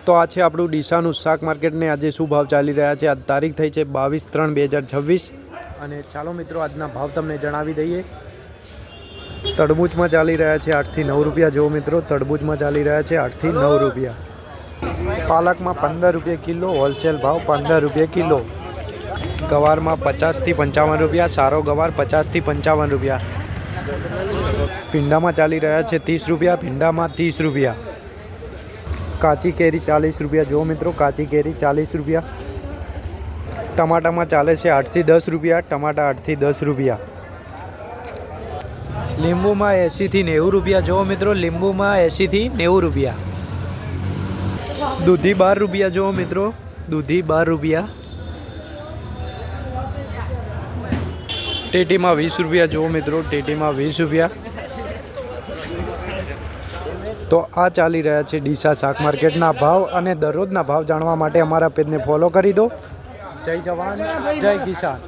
તો આ છે આપણું ડીસાનું શાક માર્કેટને આજે શું ભાવ ચાલી રહ્યા છે। આજ તારીખ થઈ છે 22/3/2026 અને ચાલો મિત્રો આજના ભાવ તમને જણાવી દઈએ। તરબૂચમાં ચાલી રહ્યા છે 8 થી 9 રૂપિયા। જો મિત્રો તરબૂચમાં ચાલી રહ્યા છે 8 થી 9 રૂપિયા। પાલકમાં 15 રૂપિયા કિલો, હોલસેલ ભાવ 15 રૂપિયા કિલો। ગવારમાં 50 થી 55 રૂપિયા, સારો ગવાર 50 થી 55 રૂપિયા। ભીંડામાં ચાલી રહ્યા છે 30 રૂપિયા, ભીંડામાં 30 રૂપિયા। કાચી કેરી 40 રૂપિયા। જો મિત્રો કાચી કેરી 40 રૂપિયા। ટમાટામાં ચાલે છે 8 થી 10 રૂપિયા, ટમાટા 8 થી 10 રૂપિયા। લીંબુમાં 80 થી 90 રૂપિયા। જો મિત્રો લીંબુમાં 80 થી 90 રૂપિયા। દૂધી 12 રૂપિયા। જો મિત્રો દૂધી 12 રૂપિયા। ટેટીમાં 20 રૂપિયા। જો મિત્રો ટેટીમાં 20 રૂપિયા। તો આ ચાલી રહ્યા છે ડીસા શાક માર્કેટના ભાવ અને દરરોજના ભાવ જાણવા માટે અમારા પેજને ફોલો કરી દો। જય જવાન જય કિસાન।